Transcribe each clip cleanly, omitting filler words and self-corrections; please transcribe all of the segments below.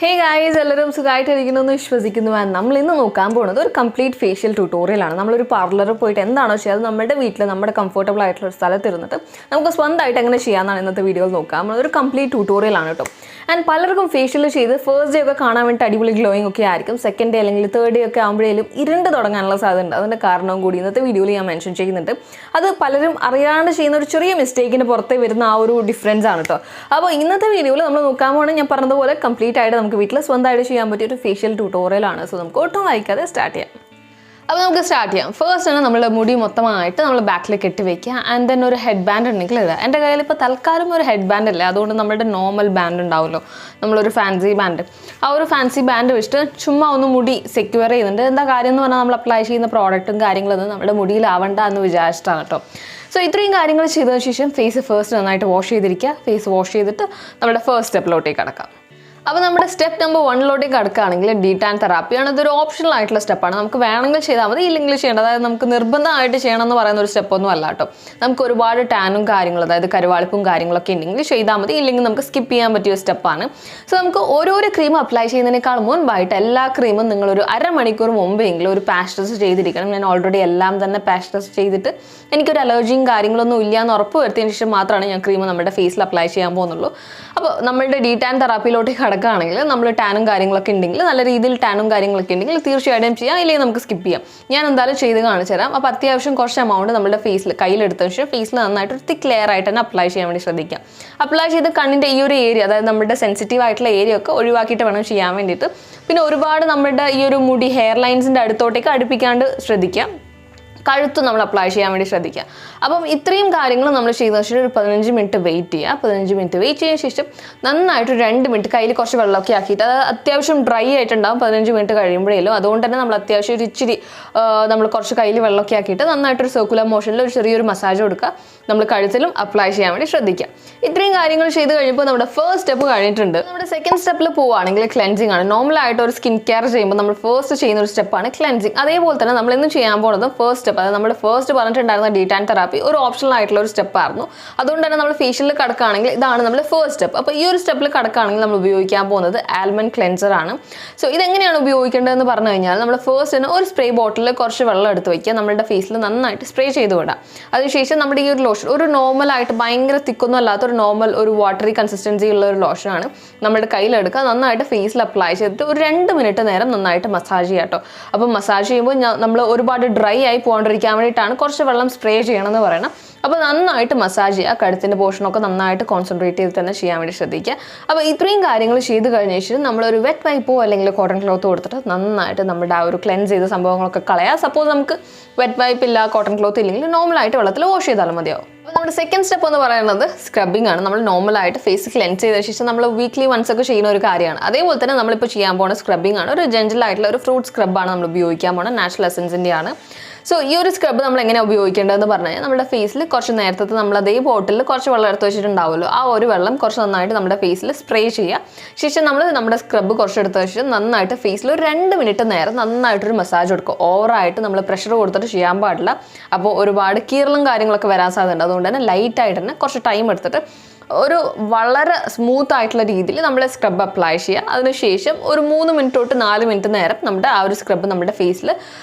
Hey guys, എല്ലാവരും സുഖമായിട്ടിരിക്കുന്നു വിശ്വസിക്കുന്നു. നമ്മൾ ഇന്ന് നോക്കാൻ പോകുന്നത് ഒരു കംപ്ലീറ്റ് ഫേഷ്യൽ ട്യൂട്ടോറിയലാണ്. നമ്മളൊരു പാർലറിൽ പോയിട്ട് എന്താണോ ചെയ്യുക അത് നമ്മുടെ വീട്ടിൽ നമ്മുടെ കംഫർട്ടബിൾ ആയിട്ടുള്ള ഒരു സ്ഥലത്ത് ഇരുന്നിട്ട് നമുക്ക് സ്വന്തമായിട്ട് എങ്ങനെ ചെയ്യാമെന്നാണ് ഇന്നത്തെ വീഡിയോയിൽ നോക്കാം. നമ്മളൊരു കംപ്ലീറ്റ് ട്യൂട്ടോറിയലാണ് കേട്ടോ. ആൻഡ് പലർക്കും ഫേഷ്യൽ ചെയ്ത് ഫസ്റ്റ് ഡേ ഒക്കെ കാണാൻ വേണ്ടി അടിപൊളി ഗ്ലോയിങ് ഒക്കെ ആയിരിക്കും. സെക്കൻഡ് ഡേ അല്ലെങ്കിൽ തേർഡ് ഡേ ഒക്കെ ആകുമ്പോഴേലും ഇരുണ്ട് തുടങ്ങാനുള്ള സാധ്യത ഉണ്ട്. അതിൻ്റെ കാരണവും കൂടി ഇന്നത്തെ വീഡിയോയിൽ ഞാൻ മെൻഷൻ ചെയ്യുന്നുണ്ട്. അത് പലരും അറിയാണ്ട് ചെയ്യുന്ന ഒരു ചെറിയ മിസ്റ്റേക്കിന് പുറത്തേ വരുന്ന ആ ഒരു ഡിഫറൻസ് ആണ് കേട്ടോ. അപ്പോൾ ഇന്നത്തെ വീഡിയോയിൽ നമ്മൾ നോക്കാൻ പോകുന്നത് ഞാൻ പറഞ്ഞതുപോലെ കംപ്ലീറ്റ് ആയിട്ട് നമുക്ക് വീട്ടിൽ സ്വന്തമായിട്ട് ചെയ്യാൻ പറ്റിയ ഒരു ഫേഷ്യൽ ട്യൂട്ടോറിയലാണ്. സോ നമുക്ക് ഒട്ടും വായിക്കാതെ സ്റ്റാർട്ട് ചെയ്യാം. അപ്പോൾ നമുക്ക് സ്റ്റാർട്ട് ചെയ്യാം. ഫസ്റ്റ് തന്നെ നമ്മൾ മുടി മൊത്തമായിട്ട് നമ്മൾ ബാക്കിൽ കെട്ടി വയ്ക്കുക. ആൻഡ് ദെൻ ഒരു ഹെഡ് ബാൻഡ് ഉണ്ടെങ്കിൽ ഇടുക. എൻ്റെ കയ്യിൽ ഇപ്പോൾ തൽക്കാലം ഒരു ഹെഡ് ബാൻഡ് അല്ലേ, അതുകൊണ്ട് നമ്മുടെ നോർമൽ ബാൻഡ് ഉണ്ടാവുമല്ലോ, നമ്മളൊരു ഫാൻസി ബാൻഡ്. ആ ഒരു ഫാൻസി ബാൻഡ് വെച്ചിട്ട് ചുമ്മാ ഒന്ന് മുടി സെക്യൂർ ചെയ്യുന്നുണ്ട്. എന്താ കാര്യം എന്ന് പറഞ്ഞാൽ നമ്മൾ അപ്ലൈ ചെയ്യുന്ന പ്രോഡക്റ്റും കാര്യങ്ങളൊന്നും നമ്മുടെ മുടിയിലാവണ്ട എന്ന് വിചാരിച്ചിട്ടാണ് കേട്ടോ. സോ ഇത്രയും കാര്യങ്ങൾ ചെയ്തതിന് ശേഷം ഫേസ് ഫസ്റ്റ് നന്നായിട്ട് വാഷ് ചെയ്തിരിക്കുക. ഫേസ് വാഷ് ചെയ്തിട്ട് നമ്മുടെ ഫസ്റ്റ് സ്റ്റെപ്പിലോട്ടേക്ക് കടക്കാം. അപ്പോൾ നമ്മുടെ സ്റ്റെപ്പ് നമ്പർ 1 കടക്കുകയാണെങ്കിൽ ഡീടാൻ തെറാപ്പിയാണ്. ഇതൊരു ഓപ്ഷണൽ ആയിട്ടുള്ള സ്റ്റെപ്പാണ്. നമുക്ക് വേണമെങ്കിൽ ചെയ്താൽ മതി, ഇല്ലെങ്കിൽ ചെയ്യേണ്ട. അതായത് നമുക്ക് നിർബന്ധമായിട്ട് ചെയ്യണം എന്ന് പറയുന്ന ഒരു സ്റ്റെപ്പൊന്നും അല്ല കേട്ടോ. നമുക്ക് ഒരുപാട് ടാനും കാര്യങ്ങളും, അതായത് കരുവാളിപ്പും കാര്യങ്ങളൊക്കെ ഉണ്ടെങ്കിൽ ചെയ്താൽ മതി, ഇല്ലെങ്കിൽ നമുക്ക് സ്കിപ്പ് ചെയ്യാൻ പറ്റിയ സ്റ്റെപ്പാണ്. സോ നമുക്ക് ഓരോരോ ക്രീം അപ്ലൈ ചെയ്യുന്നതിനേക്കാൾ മുൻപായിട്ട് എല്ലാ ക്രീമും നിങ്ങളൊരു അരമണിക്കൂർ മുമ്പെങ്കിലും ഒരു പാച്ച് ടെസ്റ്റ് ചെയ്തിരിക്കണം. ഞാൻ ഓൾറെഡി എല്ലാം തന്നെ പാച്ച് ടെസ്റ്റ് ചെയ്തിട്ട് എനിക്കൊരു അലർജിയും കാര്യങ്ങളൊന്നും ഇല്ല എന്ന് ഉറപ്പ് വരുത്തിയതിന് ശേഷം മാത്രമാണ് ഞാൻ ക്രീം നമ്മുടെ ഫേസിൽ അപ്ലൈ ചെയ്യാൻ പോകുന്നുള്ളൂ. അപ്പോൾ നമ്മളുടെ ഡീടാൻ തെറാപ്പിയിലോട്ട് കടക്കുകയാണെങ്കിൽ നമ്മൾ ടാനും കാര്യങ്ങളൊക്കെ ഉണ്ടെങ്കിൽ, നല്ല രീതിയിൽ ടാനും കാര്യങ്ങളൊക്കെ ഉണ്ടെങ്കിൽ തീർച്ചയായിട്ടും ചെയ്യാം, ഇല്ലെങ്കിൽ നമുക്ക് സ്കിപ്പ് ചെയ്യാം. ഞാൻ എന്തായാലും ചെയ്ത് കാണിച്ചു തരാം. അപ്പോൾ അത്യാവശ്യം കുറച്ച് എമൗണ്ട് നമ്മുടെ ഫേസിൽ കയ്യിലെടുത്തതിന് ശേഷം ഫേസിൽ നന്നായിട്ട് ഒരു തിക്ക് ലെയർ ആയിട്ട് തന്നെ അപ്ലൈ ചെയ്യാൻ വേണ്ടി ശ്രദ്ധിക്കാം. അപ്ലൈ ചെയ്ത് കണ്ണിൻ്റെ ഈ ഒരു ഏരിയ, അതായത് നമ്മുടെ സെൻസിറ്റീവ് ആയിട്ടുള്ള ഏരിയ ഒക്കെ ഒഴിവാക്കിയിട്ട് വേണം ചെയ്യാൻ വേണ്ടിയിട്ട്. പിന്നെ ഒരുപാട് നമ്മുടെ ഈ ഒരു മുടി ഹെയർ ലൈൻസിൻ്റെ അടുത്തോട്ടേക്ക് അടുപ്പിക്കാണ്ട് ശ്രദ്ധിക്കാം. കഴുത്ത് നമ്മൾ അപ്ലൈ ചെയ്യാൻ വേണ്ടി ശ്രദ്ധിക്കുക. അപ്പം ഇത്രയും കാര്യങ്ങൾ നമ്മൾ ചെയ്തതിന് ശേഷം ഒരു 15 മിനിറ്റ് വെയിറ്റ് ചെയ്യുക. 15 മിനിറ്റ് വെയിറ്റ് ചെയ്തതിന് ശേഷം നന്നായിട്ട് 2 മിനിറ്റ് കയ്യിൽ കുറച്ച് വെള്ളമൊക്കെ ആക്കിയിട്ട്, അത് അത്യാവശ്യം ഡ്രൈ ആയിട്ടുണ്ടാകും 15 മിനിറ്റ് കഴിയുമ്പോഴേലും. അതുകൊണ്ട് തന്നെ നമ്മൾ അത്യാവശ്യം ഒരു ഇച്ചിരി നമ്മൾ കുറച്ച് കയ്യിൽ വെള്ളമൊക്കെ ആക്കിയിട്ട് നന്നായിട്ടൊരു സർക്കുലർ മോഷനിൽ ഒരു ചെറിയൊരു മസാജ് കൊടുക്കുക. നമ്മൾ കഴുത്തിലും അപ്ലൈ ചെയ്യാൻ വേണ്ടി ശ്രദ്ധിക്കുക. ഇത്രയും കാര്യങ്ങൾ ചെയ്ത് കഴിയുമ്പോൾ നമ്മുടെ ഫസ്റ്റ് സ്റ്റെപ്പ് കഴിഞ്ഞിട്ടുണ്ട്. നമ്മുടെ സെക്കൻഡ് സ്റ്റെപ്പിൽ പോവുകയാണെങ്കിൽ ക്ലെൻസിങ് ആണ്. നോർമലായിട്ട് ഒരു സ്കിൻ കെയർ ചെയ്യുമ്പോൾ നമ്മൾ ഫസ്റ്റ് ചെയ്യുന്ന ഒരു സ്റ്റെപ്പാണ് ക്ലെൻസിങ്. അതേപോലെ തന്നെ നമ്മൾ ഇന്ന് ചെയ്യാൻ പോകുന്നത് ഫസ്റ്റ് സ്റ്റെപ്പ്, അതായത് നമ്മൾ ഫസ്റ്റ് പറഞ്ഞിട്ടുണ്ടായിരുന്ന ഡീടാൻ തെറാപ്പി ഒരു ഓപ്ഷണൽ ആയിട്ടുള്ള ഒരു സ്റ്റെപ്പായിരുന്നു. അതുകൊണ്ട് തന്നെ നമ്മൾ ഫേഷ്യലിൽ കടക്കുകയാണെങ്കിൽ ഇതാണ് നമ്മുടെ ഫസ്റ്റ് സ്റ്റെപ്പ്. അപ്പോൾ ഈ ഒരു സ്റ്റെപ്പിൽ കടക്കുകയാണെങ്കിൽ നമ്മൾ ഉപയോഗിക്കാൻ പോകുന്നത് ആൽമണ്ട് ക്ലെൻസർ ആണ്. സോ ഇതെങ്ങനെയാണ് ഉപയോഗിക്കേണ്ടതെന്ന് പറഞ്ഞു കഴിഞ്ഞാൽ നമ്മൾ ഫസ്റ്റ് തന്നെ ഒരു സ്പ്രേ ബോട്ടിലിൽ കുറച്ച് വെള്ളം എടുത്ത് വയ്ക്കുക. നമ്മുടെ ഫേസിൽ നന്നായിട്ട് സ്പ്രേ ചെയ്ത് വിടാം. അതിനുശേഷം നമ്മുടെ ഈ ഒരു ലോഷൻ ഒരു നോർമലായിട്ട് ഭയങ്കര തിക്കൊന്നും അല്ലാത്ത ഒരു നോർമൽ ഒരു വാട്ടറി കൺസിസ്റ്റൻസി ഉള്ള ഒരു ലോഷനാണ് നമ്മുടെ കയ്യിലെടുക്കുക. നന്നായിട്ട് ഫേസിൽ അപ്ലൈ ചെയ്തിട്ട് ഒരു 2 മിനിറ്റ് നേരം നന്നായിട്ട് മസാജ് ചെയ്യാം കേട്ടോ. അപ്പോൾ മസാജ് ചെയ്യുമ്പോൾ നമ്മൾ ഒരുപാട് ഡ്രൈ ആയി പോകാണ്ടിരിക്കാൻ വേണ്ടിയിട്ടാണ് കുറച്ച് വെള്ളം സ്പ്രേ ചെയ്യണമെന്ന് പറയണം. അപ്പോൾ നന്നായിട്ട് മസാജ് ചെയ്യുക. കഴുത്തിൻ്റെ പോർഷനൊക്കെ നന്നായിട്ട് കോൺസെൻട്രേറ്റ് ചെയ്ത് തന്നെ ചെയ്യാൻ വേണ്ടി ശ്രദ്ധിക്കുക. അപ്പോൾ ഇത്രയും കാര്യങ്ങൾ ചെയ്ത് കഴിഞ്ഞ ശേഷം നമ്മളൊരു വെറ്റ് വൈപ്പോ അല്ലെങ്കിൽ കോട്ടൺ ക്ലോത്തോ കൊടുത്തിട്ട് നന്നായിട്ട് നമ്മുടെ ആ ഒരു ക്ലെൻസ് ചെയ്ത സംഭവങ്ങളൊക്കെ കളയാം. സപ്പോസ് നമുക്ക് വെറ്റ് വൈപ്പ് ഇല്ല, കോട്ടൺ ക്ലോത്ത് ഇല്ലെങ്കിൽ നോർമലായിട്ട് വെള്ളത്തിൽ വാഷ് ചെയ്താലും മതിയാവും. അപ്പോൾ നമ്മുടെ സെക്കൻഡ് സ്റ്റെപ്പ് എന്ന് പറയുന്നത് സ്ക്രബിംഗ് ആണ്. നമ്മൾ നോർമലായിട്ട് ഫേസ് ക്ലെൻസ് ചെയ്ത ശേഷം നമ്മൾ വീക്ക്ലി വൺസ് ഒക്കെ ചെയ്യുന്ന ഒരു കാര്യമാണ്. അതേപോലെ തന്നെ നമ്മളിപ്പോൾ ചെയ്യാൻ പോകുന്ന സ്ക്രബിംഗ് ആണ്. ഒരു ജെന്റിലായിട്ടുള്ള ഒരു ഫ്രൂട്ട് സ്ക്രബാണ് നമ്മൾ ഉപയോഗിക്കാൻ പോകുന്നത്. നാച്ചുറൽ എസൻസിൻ്റെ ആണ്. സോ ഈ ഒരു സ്ക്രബ് നമ്മൾ എങ്ങനെ ഉപയോഗിക്കേണ്ടതെന്ന് പറഞ്ഞു കഴിഞ്ഞാൽ നമ്മുടെ ഫേസിൽ കുറച്ച് നേരത്തെ നമ്മൾ അതേ ബോട്ടിലിൽ കുറച്ച് വെള്ളം എടുത്ത് വെച്ചിട്ടുണ്ടാവുമല്ലോ, ആ ഒരു വെള്ളം കുറച്ച് നന്നായിട്ട് നമ്മുടെ ഫേസിൽ സ്പ്രേ ചെയ്യുക. ശേഷം നമ്മൾ നമ്മുടെ സ്ക്രബ് കുറച്ച് എടുത്ത് വെച്ചിട്ട് നന്നായിട്ട് ഫേസിൽ ഒരു 2 മിനിറ്റ് നേരം നന്നായിട്ടൊരു മസാജ് കൊടുക്കുക. ഓവറായിട്ട് നമ്മൾ പ്രഷർ കൊടുത്തിട്ട് ചെയ്യാൻ പാടില്ല. അപ്പോൾ ഒരുപാട് കീറലും കാര്യങ്ങളൊക്കെ വരാൻ സാധ്യതയുണ്ട്. അതുകൊണ്ട് തന്നെ ലൈറ്റായിട്ട് തന്നെ കുറച്ച് ടൈം എടുത്തിട്ട് ഒരു വളരെ സ്മൂത്ത് ആയിട്ടുള്ള രീതിയിൽ നമ്മൾ സ്ക്രബ് അപ്ലൈ ചെയ്യുക. അതിനുശേഷം ഒരു 3 മിനിറ്റ് തൊട്ട് 4 മിനിറ്റ് നേരം നമ്മുടെ ആ ഒരു സ്ക്രബ് നമ്മുടെ ഫേസിൽ,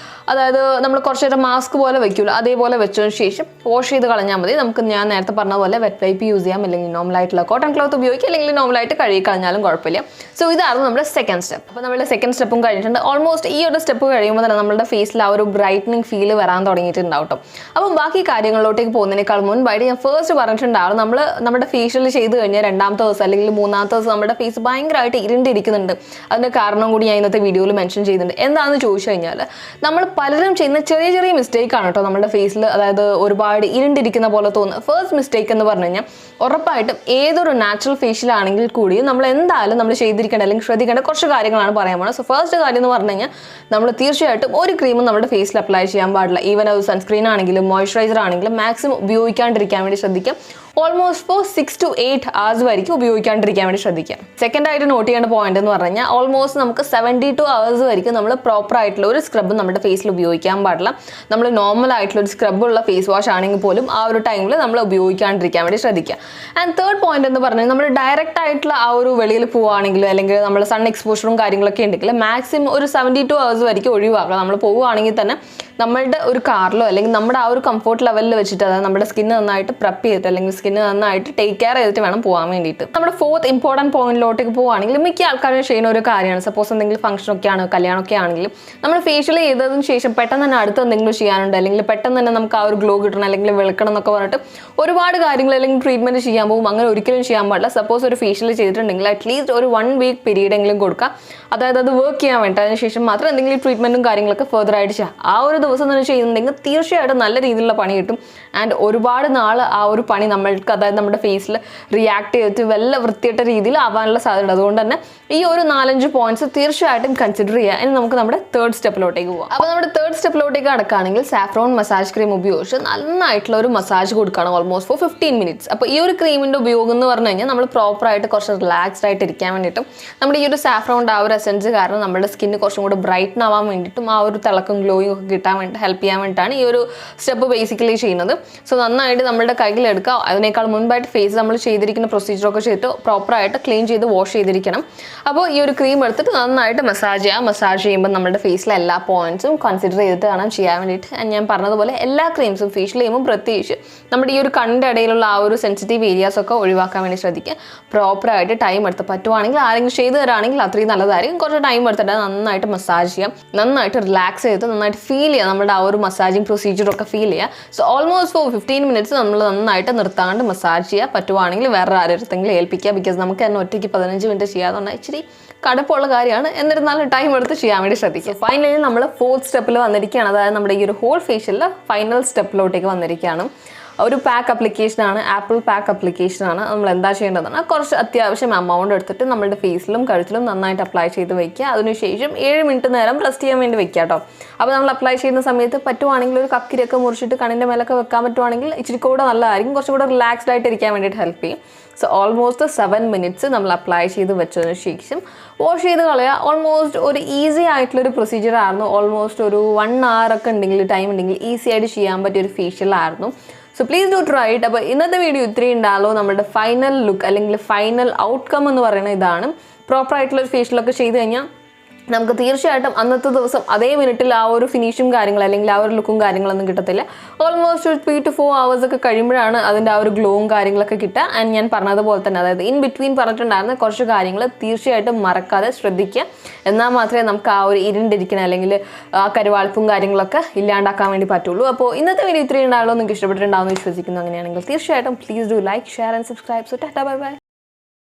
അതായത് നമ്മൾ കുറച്ച് നേരം മാസ്ക് പോലെ വയ്ക്കുമല്ലോ, അതേപോലെ വെച്ചതിന് ശേഷം വാഷ് ചെയ്ത് കളഞ്ഞാൽ മതി. നമുക്ക് ഞാൻ നേരത്തെ പറഞ്ഞ പോലെ വെറ്റ് വൈപ്പ് യൂസ് ചെയ്യാം, അല്ലെങ്കിൽ നോർമലായിട്ടുള്ള കോട്ടൺ ക്ലോത്ത് ഉപയോഗിക്കുക, അല്ലെങ്കിൽ നോർമലായിട്ട് കഴുകി കളഞ്ഞാലും കുഴപ്പമില്ല. സോ ഇതായിരുന്നു നമ്മുടെ സെക്കൻഡ് സ്റ്റെപ്പ്. അപ്പോൾ നമ്മുടെ സെക്കൻഡ് സ്റ്റെപ്പും കഴിഞ്ഞിട്ടുണ്ട്. ഓൾമോസ്റ്റ് ഈ ഒരു സ്റ്റെപ്പ് കഴിയുമ്പോൾ തന്നെ നമ്മുടെ ഫേസിൽ ആ ഒരു ബ്രൈറ്റനിങ് ഫീല് വരാൻ തുടങ്ങിയിട്ടുണ്ടാവും കേട്ടോ. അപ്പം ബാക്കി കാര്യങ്ങളിലോട്ടേക്ക് പോകുന്നതിനേക്കാൾ മുൻപായിട്ട് ഞാൻ ഫസ്റ്റ് പറഞ്ഞിട്ടുണ്ടാവും, നമ്മൾ നമ്മുടെ ഫേഷ്യൽ ചെയ്ത് കഴിഞ്ഞാൽ 2ാമത്തെ ദിവസം അല്ലെങ്കിൽ 3ാമത്തെ ദിവസം നമ്മുടെ ഫേസ് ഭയങ്കരമായിട്ട് ഇരുണ്ടിരിക്കുന്നുണ്ട്. അതിൻ്റെ കാരണം കൂടി ഞാൻ ഇന്നത്തെ വീഡിയോയിൽ മെൻഷൻ ചെയ്യുന്നുണ്ട്. എന്താണെന്ന് ചോദിച്ചു കഴിഞ്ഞാൽ നമ്മൾ പലരും ചെയ്യുന്ന ചെറിയ ചെറിയ മിസ്റ്റേക്കാണ് കേട്ടോ നമ്മുടെ ഫേസിൽ, അതായത് ഒരുപാട് ഇരുണ്ടിരിക്കുന്ന പോലെ തോന്നുന്നത്. ഫസ്റ്റ് മിസ്റ്റേക്ക് എന്ന് പറഞ്ഞു കഴിഞ്ഞാൽ ഉറപ്പായിട്ടും ഏതൊരു നാച്ചുറൽ ഫേഷ്യൽ ആണെങ്കിൽ കൂടി നമ്മൾ എന്തായാലും നമ്മൾ ചെയ്തിരിക്കേണ്ട അല്ലെങ്കിൽ ശ്രദ്ധിക്കേണ്ട കുറച്ച് കാര്യങ്ങളാണ് പറയാൻ പോകുന്നത്. സോ ഫസ്റ്റ് കാര്യം എന്ന് പറഞ്ഞു കഴിഞ്ഞാൽ നമ്മൾ തീർച്ചയായിട്ടും ഒരു ക്രീമും നമ്മുടെ ഫേസിൽ അപ്ലൈ ചെയ്യാൻ പാടില്ല. ഈവൻ അത് സൺസ്ക്രീൻ ആണെങ്കിലും മോയ്സ്ചറൈസർ ആണെങ്കിലും മാക്സിമം ഉപയോഗിക്കാണ്ടിരിക്കാൻ വേണ്ടി ശ്രദ്ധിക്കാം. ഓൾമോസ്റ്റ് ഫോർ 6 to 8 hours വരെയും ഉപയോഗിക്കാണ്ടിരിക്കാൻ വേണ്ടി ശ്രദ്ധിക്കുക. സെക്കൻഡ് ആയിട്ട് നോട്ട് ചെയ്യേണ്ട പോയിന്റ് എന്ന് പറഞ്ഞു കഴിഞ്ഞാൽ ഓൾമോസ്റ്റ് നമുക്ക് 72 hours വരെയും നമ്മൾ പ്രോപ്പർ ആയിട്ടുള്ള ഒരു സ്ക്രബ് നമ്മുടെ ഫേസിൽ ഉപയോഗിക്കാൻ പാടില്ല. നമ്മൾ നോർമൽ ആയിട്ടുള്ള ഒരു സ്ക്രബ് ഉള്ള ഫേസ് വാഷ് ആണെങ്കിൽ പോലും ആ ഒരു ടൈമിൽ നമ്മൾ ഉപയോഗിക്കാണ്ടിരിക്കാൻ വേണ്ടി ശ്രദ്ധിക്കുക. ആൻഡ് തേർഡ് പോയിന്റ് എന്ന് പറഞ്ഞാൽ നമ്മൾ ഡയറക്റ്റ് ആയിട്ടുള്ള ആ ഒരു വെളിയിൽ പോവുകയാണെങ്കിൽ അല്ലെങ്കിൽ നമ്മൾ സൺ എക്സ്പോഷറും കാര്യങ്ങളൊക്കെ ഉണ്ടെങ്കിൽ മാക്സിമം ഒരു 72 hours വരെയും ഒഴിവാക്കുക. നമ്മൾ പോവുകയാണെങ്കിൽ തന്നെ നമ്മളുടെ ഒരു കാറിലോ അല്ലെങ്കിൽ നമ്മുടെ ആ ഒരു കംഫോർട്ട് ലെവലിൽ വെച്ചിട്ട്, അതായത് നമ്മുടെ സ്കിന്ന് നന്നായിട്ട് പ്രപ്പ് ചെയ്തിട്ട് അല്ലെങ്കിൽ സ്കിന്ന് നന്നായിട്ട് ടേക്ക് കെയർ ചെയ്തിട്ട് വേണം പോകാൻ വേണ്ടിയിട്ട്. നമ്മുടെ ഫോർത്ത് ഇമ്പോർട്ടൻറ്റ് പോയിന്റിലോട്ടേക്ക് പോവുകയാണെങ്കിൽ മിക്ക ആൾക്കാരും ചെയ്യുന്ന ഒരു കാര്യമാണ്, സപ്പോസ് എന്തെങ്കിലും ഫംഗ്ഷനൊക്കെ ആണ്, കല്യാണമൊക്കെ ആണെങ്കിലും നമ്മൾ ഫേഷ്യൽ ചെയ്തതിന് ശേഷം പെട്ടെന്ന് തന്നെ അടുത്ത് എന്തെങ്കിലും ചെയ്യാനുണ്ട് അല്ലെങ്കിൽ പെട്ടെന്ന് തന്നെ നമുക്ക് ആ ഒരു ഗ്ലോ കിട്ടണം അല്ലെങ്കിൽ വെളുക്കണം എന്നൊക്കെ പറഞ്ഞിട്ട് ഒരുപാട് കാര്യങ്ങൾ അല്ലെങ്കിൽ ട്രീറ്റ്മെൻറ്റ് ചെയ്യാൻ പോകും. അങ്ങനെ ഒരിക്കലും ചെയ്യാൻ പാടില്ല. സപ്പോസ് ഒരു ഫേഷ്യൽ ചെയ്തിട്ടുണ്ടെങ്കിൽ അറ്റ്ലീസ്റ്റ് ഒരു 1 week പീരീഡ് എങ്കിലും കൊടുക്കുക. അതായത് അത് വർക്ക് ചെയ്യാൻ വേണ്ടി അതിനുശേഷം മാത്രം എന്തെങ്കിലും ട്രീറ്റ്മെൻറ്റും കാര്യങ്ങളൊക്കെ ഫെർദർ ആയിട്ട് ചെയ്യാം. ആ ഒരു ദിവസം തന്നെ ചെയ്യുന്നുണ്ടെങ്കിൽ തീർച്ചയായിട്ടും നല്ല രീതിയിലുള്ള പണി കിട്ടും. ആൻഡ് ഒരുപാട് നാൾ ആ ഒരു പണി നമ്മൾക്ക്, അതായത് നമ്മുടെ ഫേസിൽ റിയാക്ട് ചെയ്തിട്ട് വല്ല വൃത്തിയിട്ട രീതിയിൽ ആവാനുള്ള സാധ്യത. അതുകൊണ്ട് തന്നെ ഈ ഒരു 4-5 പോയിന്റ്സ് തീർച്ചയായിട്ടും കൺസിഡർ ചെയ്യുക. ഇനി നമുക്ക് നമ്മുടെ തേർഡ് സ്റ്റെപ്പിലോട്ടേക്ക് പോകാം. അപ്പോൾ നമ്മുടെ തേർഡ് സ്റ്റെപ്പിലോട്ടേക്ക് കടക്കുകയാണെങ്കിൽ സാഫ്രോൺ മസാജ് ക്രീം ഉപയോഗിച്ച് നന്നായിട്ടുള്ള ഒരു മസാജ് കൊടുക്കുകയാണ് ഓൾമോസ്റ്റ് ഫോർ 15 minutes. അപ്പോൾ ഈ ഒരു ക്രീമിൻ്റെ ഉപയോഗം എന്ന് പറഞ്ഞു കഴിഞ്ഞാൽ നമ്മൾ പ്രോപ്പറായിട്ട് കുറച്ച് റിലാക്സ്ഡ് ആയിട്ട് ഇരിക്കാൻ വേണ്ടിയിട്ടും നമ്മുടെ ഈ ഒരു സാഫ്രോണിൻ്റെ ആ ഒരു എസെൻസ് കാരണം നമ്മുടെ സ്കിന്ന് കുറച്ചും കൂടെ ബ്രൈറ്റൻ ആവാൻ വേണ്ടിയിട്ടും ആ ഒരു തിളക്കം ഗ്ലോയും ഒക്കെ കിട്ടാൻ വേണ്ടി ഹെൽപ്പ് ചെയ്യാൻ വേണ്ടിയിട്ടാണ് ഈ ഒരു സ്റ്റെപ്പ് ബേസിക്കലി ചെയ്യുന്നത്. സോ നന്നായിട്ട് നമ്മുടെ കയ്യിലെടുക്കുക. അതിനേക്കാൾ മുൻപായിട്ട് ഫേസ് നമ്മൾ ചെയ്തിരിക്കുന്ന പ്രൊസീജിയറൊക്കെ ചെയ്തിട്ട് പ്രോപ്പറായിട്ട് ക്ലീൻ ചെയ്ത് വാഷ് ചെയ്തിരിക്കണം. അപ്പോൾ ഈ ഒരു ക്രീം എടുത്തിട്ട് നന്നായിട്ട് മസാജ് ചെയ്യുക. മസാജ് ചെയ്യുമ്പോൾ നമ്മുടെ ഫേസിലെ എല്ലാ പോയിന്റ്സും കൺസിഡർ ചെയ്തിട്ട് വേണം ചെയ്യാൻ വേണ്ടിയിട്ട്. ഞാൻ പറഞ്ഞതുപോലെ എല്ലാ ക്രീംസും ഫേഷ്യൽ ചെയ്യുമ്പോൾ പ്രത്യേകിച്ച് നമ്മുടെ ഈ ഒരു കണ്ണിൻ്റെ ഇടയിലുള്ള ആ ഒരു സെൻസിറ്റീവ് ഏരിയാസ് ഒക്കെ ഒഴിവാക്കാൻ വേണ്ടി ശ്രദ്ധിക്കുക. പ്രോപ്പറായിട്ട് ടൈം എടുത്ത് പറ്റുവാണെങ്കിൽ ആരെങ്കിലും ചെയ്തു തരാണെങ്കിൽ അത്രയും നല്ലതായിരിക്കും. കുറച്ച് ടൈം എടുത്തിട്ട് നന്നായിട്ട് മസാജ് ചെയ്യാം, നന്നായിട്ട് റിലാക്സ് ചെയ്ത് നന്നായിട്ട് ഫീൽ ചെയ്യുക, നമ്മുടെ ആ ഒരു മസാജിങ് പ്രൊസീജിയറൊക്കെ ഫീൽ ചെയ്യുക. സോ ഓൾമോസ്റ്റ് ഫോർ 15 minutes നമ്മൾ നന്നായിട്ട് നിർത്താണ്ട് മസാജ് ചെയ്യുക. പറ്റുവാണെങ്കിൽ വേറെ ആരെടുത്തെങ്കിലും ഏൽപ്പിക്കുക. ബിക്കോസ് നമുക്ക് തന്നെ ഒറ്റയ്ക്ക് 15 minutes ചെയ്യാതെ പറഞ്ഞാൽ ഇച്ചിരി കടുപ്പമുള്ള കാര്യമാണ്. എന്നിരുന്നാലും ടൈം എടുത്ത് ചെയ്യാൻ വേണ്ടി ശ്രദ്ധിക്കുക. ഫൈനലി നമ്മൾ ഫോർത്ത് സ്റ്റെപ്പിൽ വന്നിരിക്കുകയാണ്. അതായത് നമ്മുടെ ഈ ഒരു ഹോൾ ഫേഷ്യലിൽ ഫൈനൽ സ്റ്റെപ്പിലോട്ടേക്ക് വന്നിരിക്കുകയാണ്. ഒരു പാക്ക് അപ്ലിക്കേഷനാണ്, ആപ്പിൾ പാക്ക് അപ്ലിക്കേഷനാണ്. നമ്മൾ എന്താ ചെയ്യേണ്ടതെന്ന് കുറച്ച് അത്യാവശ്യം എമൗണ്ട് എടുത്തിട്ട് നമ്മുടെ ഫേസിലും കഴുത്തിലും നന്നായിട്ട് അപ്ലൈ ചെയ്ത് വയ്ക്കുക. അതിനുശേഷം 7 minutes നേരം റെസ്റ്റ് ചെയ്യാൻ വേണ്ടി വെക്കുക കേട്ടോ. അപ്പോൾ നമ്മൾ അപ്ലൈ ചെയ്യുന്ന സമയത്ത് പറ്റുവാണെങ്കിൽ ഒരു കക്കിരൊക്കെ മുറിച്ചിട്ട് കണ്ണിൻ്റെ മേലൊക്കെ വെക്കാൻ പറ്റുവാണെങ്കിൽ ഇച്ചിരി കൂടെ നല്ലതായിരിക്കും. കുറച്ചുകൂടെ റിലാക്സ്ഡ് ആയിട്ട് ഇരിക്കാൻ വേണ്ടിയിട്ട് ഹെൽപ്പ് ചെയ്യും. സോ ഓൾമോസ്റ്റ് 7 minutes നമ്മൾ അപ്ലൈ ചെയ്ത് വെച്ചതിന് ശേഷം വാഷ് ചെയ്ത് കളയുക. ഓൾമോസ്റ്റ് ഒരു ഈസി ആയിട്ടുള്ളൊരു പ്രൊസീജിയർ ആയിരുന്നു. ഓൾമോസ്റ്റ് ഒരു 1 hour ഒക്കെ ഉണ്ടെങ്കിൽ, ടൈം ഉണ്ടെങ്കിൽ ഈസി ആയിട്ട് ചെയ്യാൻ പറ്റിയൊരു ഫേഷ്യൽ ആയിരുന്നു. So please do try it. അപ്പോൾ ഇന്നത്തെ വീഡിയോ ഇത്രയും ഉണ്ടാകുമല്ലോ. നമ്മുടെ ഫൈനൽ ലുക്ക് അല്ലെങ്കിൽ ഫൈനൽ ഔട്ട്കം എന്ന് പറയുന്നത് ഇതാണ്. പ്രോപ്പറായിട്ടുള്ളൊരു ഫേഷ്യലൊക്കെ ചെയ്ത് കഴിഞ്ഞാൽ നമുക്ക് തീർച്ചയായിട്ടും അന്നത്തെ ദിവസം അതേ മിനിറ്റിൽ ആ ഒരു ഫിനിഷും കാര്യങ്ങളും അല്ലെങ്കിൽ ആ ഒരു ലുക്കും കാര്യങ്ങളൊന്നും കിട്ടത്തില്ല. ഓൾമോസ്റ്റ് ഒരു 3 to 4 hours ഒക്കെ കഴിയുമ്പോഴാണ് അതിൻ്റെ ആ ഒരു ഗ്ലോവും കാര്യങ്ങളൊക്കെ കിട്ടുക. ആൻഡ് ഞാൻ പറഞ്ഞതുപോലെ തന്നെ, അതായത് ഇൻ ബിറ്റ്വീൻ പറഞ്ഞിട്ടുണ്ടായിരുന്ന കുറച്ച് കാര്യങ്ങൾ തീർച്ചയായിട്ടും മറക്കാതെ ശ്രദ്ധിക്കുക. എന്നാൽ മാത്രമേ നമുക്ക് ആ ഒരു ഇരുണ്ടിരിക്കണം അല്ലെങ്കിൽ ആ കരുവാളിപ്പും കാര്യങ്ങളൊക്കെ ഇല്ലാണ്ടാക്കാൻ വേണ്ടി പറ്റുള്ളൂ. അപ്പോൾ ഇന്നത്തെ വീഡിയോ ഇത്രയും ഉണ്ടാവുള്ളൂ. നിങ്ങൾക്ക് ഇഷ്ടപ്പെട്ടിട്ടുണ്ടാവുമെന്ന് വിശ്വസിക്കുന്നു. അങ്ങനെയാണെങ്കിൽ തീർച്ചയായിട്ടും please do like, share and subscribe. So Tata, bye bye.